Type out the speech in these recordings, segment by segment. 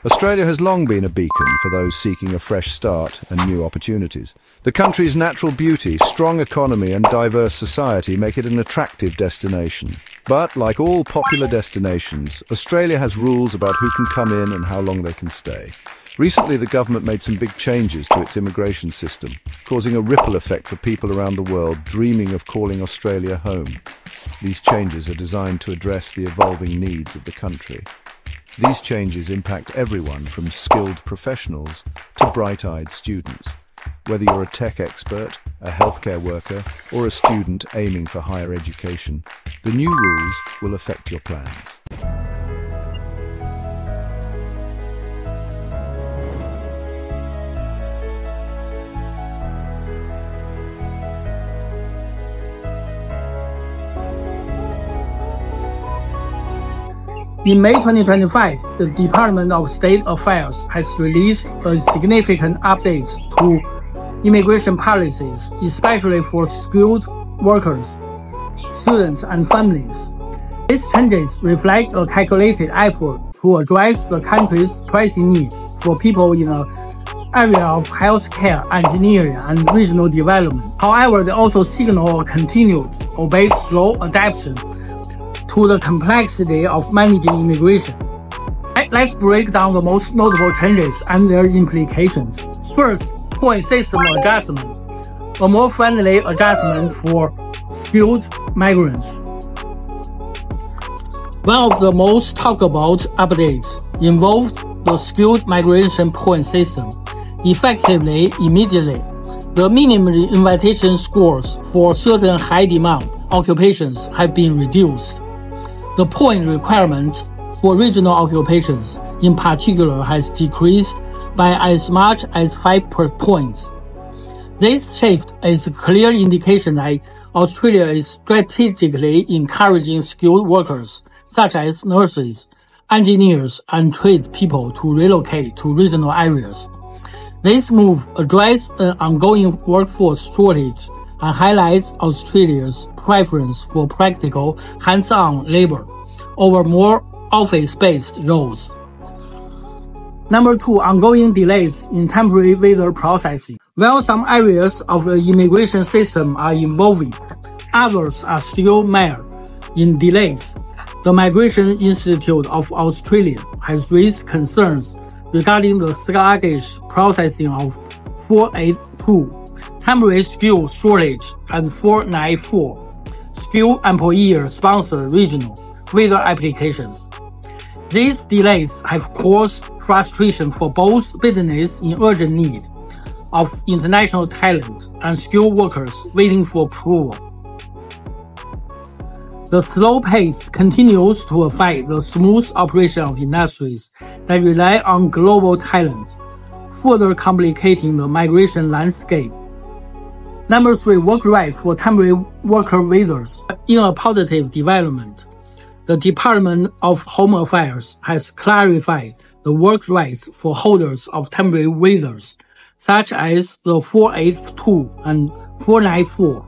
Australia has long been a beacon for those seeking a fresh start and new opportunities. The country's natural beauty, strong economy and diverse society make it an attractive destination. But, like all popular destinations, Australia has rules about who can come in and how long they can stay. Recently, the government made some big changes to its immigration system, causing a ripple effect for people around the world dreaming of calling Australia home. These changes are designed to address the evolving needs of the country. These changes impact everyone from skilled professionals to bright-eyed students. Whether you're a tech expert, a healthcare worker, or a student aiming for higher education, the new rules will affect your plans. In May 2025, the Department of State Affairs has released a significant update to immigration policies, especially for skilled workers, students, and families. These changes reflect a calculated effort to address the country's pressing need for people in the area of healthcare, engineering, and regional development. However, they also signal a continued, albeit slow, adaptation to the complexity of managing immigration. Let's break down the most notable changes and their implications. First, point system adjustment, a more friendly adjustment for skilled migrants. One of the most talked about updates involved the skilled migration point system. Effectively, immediately, the minimum invitation scores for certain high-demand occupations have been reduced. The point requirement for regional occupations, in particular, has decreased by as much as 5 points. This shift is a clear indication that Australia is strategically encouraging skilled workers, such as nurses, engineers, and trade people to relocate to regional areas. This move addresses an ongoing workforce shortage and highlights Australia's preference for practical, hands-on labor over more office-based roles. Number 2, ongoing delays in temporary visa processing. While some areas of the immigration system are evolving, others are still mired in delays. The Migration Institute of Australia has raised concerns regarding the sluggish processing of 482, temporary skills shortage, and 494, skilled employer-sponsored regional visa applications. These delays have caused frustration for both businesses in urgent need of international talent and skilled workers waiting for approval. The slow pace continues to affect the smooth operation of industries that rely on global talent, further complicating the migration landscape. Number 3, work rights for temporary worker visas. In a positive development, the Department of Home Affairs has clarified the work rights for holders of temporary visas, such as the 482 and 494.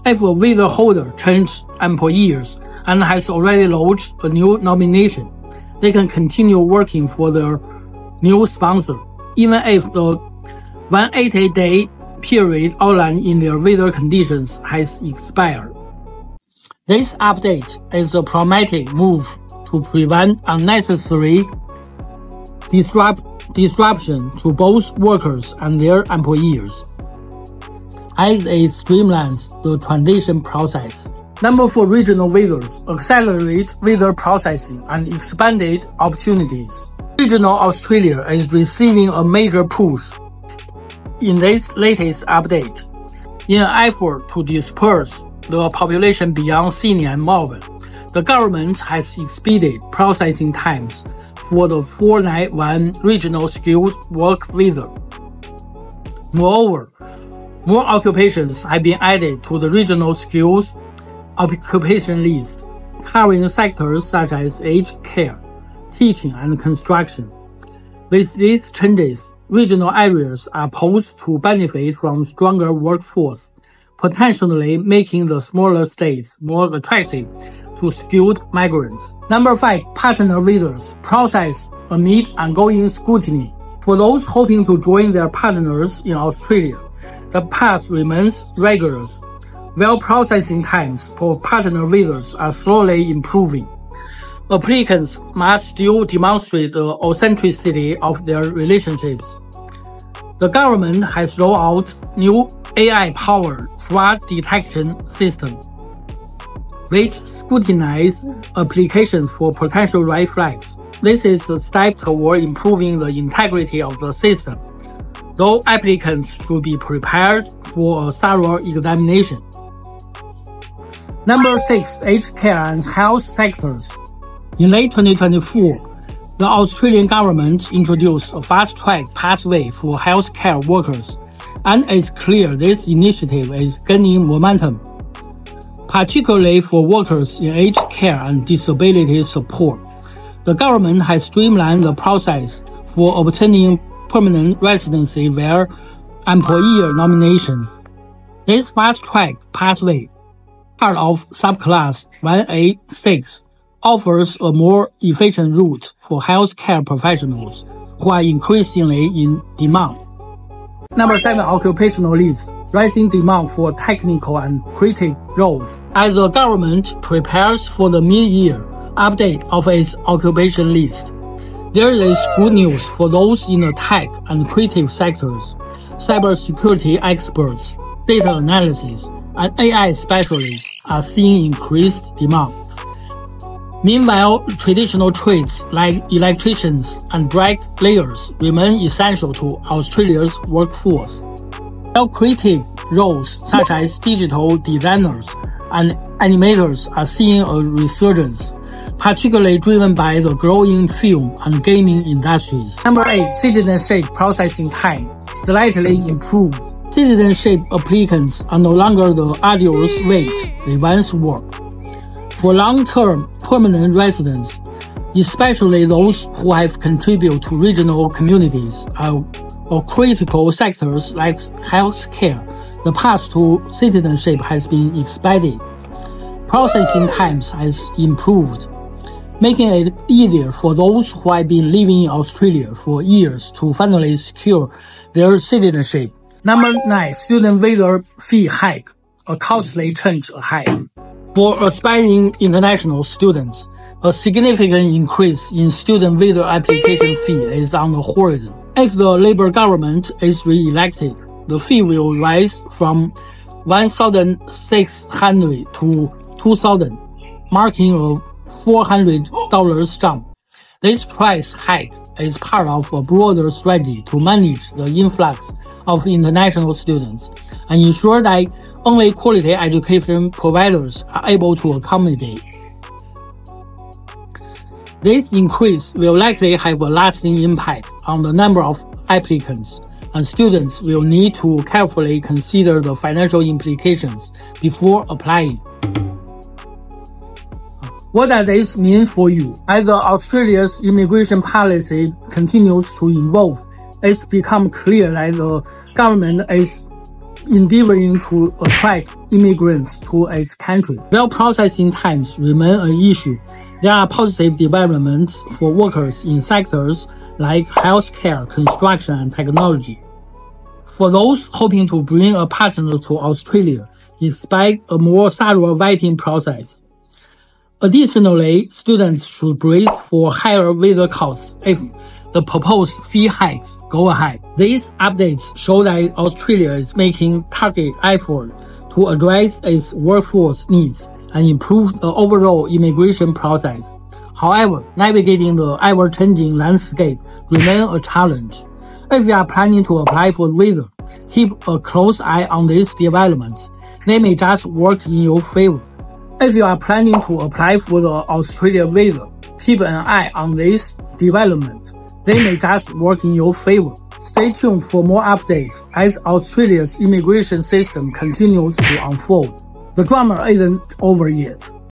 If a visa holder changes employers and has already lodged a new nomination, they can continue working for their new sponsor, even if the 180-day period outlined in their visa conditions has expired. This update is a pragmatic move to prevent unnecessary disruption to both workers and their employers, as it streamlines the transition process. Number 4, regional visas accelerate visa processing and expanded opportunities. Regional Australia is receiving a major push in this latest update. In an effort to disperse the population beyond Sydney and Melbourne, the government has expedited processing times for the 491 regional skilled work visa. Moreover, more occupations have been added to the regional skills occupation list, covering sectors such as aged care, teaching, and construction. With these changes, regional areas are poised to benefit from stronger workforce, potentially making the smaller states more attractive to to skilled migrants. Number 5. Partner visas process amid ongoing scrutiny. For those hoping to join their partners in Australia, the path remains rigorous, while processing times for partner visas are slowly improving. Applicants must still demonstrate the authenticity of their relationships. The government has rolled out new AI-powered fraud detection system, which scrutinize applications for potential red flags. This is a step toward improving the integrity of the system, though applicants should be prepared for a thorough examination. Number 6. Aged care and health sectors. In late 2024, the Australian government introduced a fast-track pathway for healthcare workers, and it's clear this initiative is gaining momentum, particularly for workers in aged care and disability support. The government has streamlined the process for obtaining permanent residency via employer nomination. This fast-track pathway, part of subclass 1A6, offers a more efficient route for healthcare professionals who are increasingly in demand. Number 7. Occupational list. Rising demand for technical and creative roles. As the government prepares for the mid-year update of its occupation list, there is good news for those in the tech and creative sectors. Cybersecurity experts, data analysis, and AI specialists are seeing increased demand. Meanwhile, traditional trades like electricians and bricklayers remain essential to Australia's workforce, while creative roles such as digital designers and animators are seeing a resurgence, particularly driven by the growing film and gaming industries. Number 8. Citizenship processing time slightly improved. Citizenship applicants are no longer the arduous wait they once were. For long-term permanent residents, especially those who have contributed to regional communities or critical sectors like healthcare, the path to citizenship has been expedited. Processing times has improved, making it easier for those who have been living in Australia for years to finally secure their citizenship. Number 9. Student visa fee hike, a costly change ahead. For aspiring international students, a significant increase in student visa application fee is on the horizon. If the Labour government is re-elected, the fee will rise from $1,600 to $2,000, marking a $400 jump. This price hike is part of a broader strategy to manage the influx of international students and ensure that only quality education providers are able to accommodate. This increase will likely have a lasting impact on the number of applicants, and students will need to carefully consider the financial implications before applying. What does this mean for you? As Australia's immigration policy continues to evolve, it's become clear that the government is endeavoring to attract immigrants to its country. While processing times remain an issue, there are positive developments for workers in sectors like healthcare, construction, and technology. For those hoping to bring a partner to Australia, expect a more thorough vetting process. Additionally, students should brace for higher visa costs if the proposed fee hikes go ahead. These updates show that Australia is making targeted effort to address its workforce needs and improve the overall immigration process. However, navigating the ever-changing landscape remains a challenge. If you are planning to apply for a visa, keep a close eye on these developments. They may just work in your favor. If you are planning to apply for the Australia visa, keep an eye on these developments. They may just work in your favor. Stay tuned for more updates as Australia's immigration system continues to unfold. The drama isn't over yet.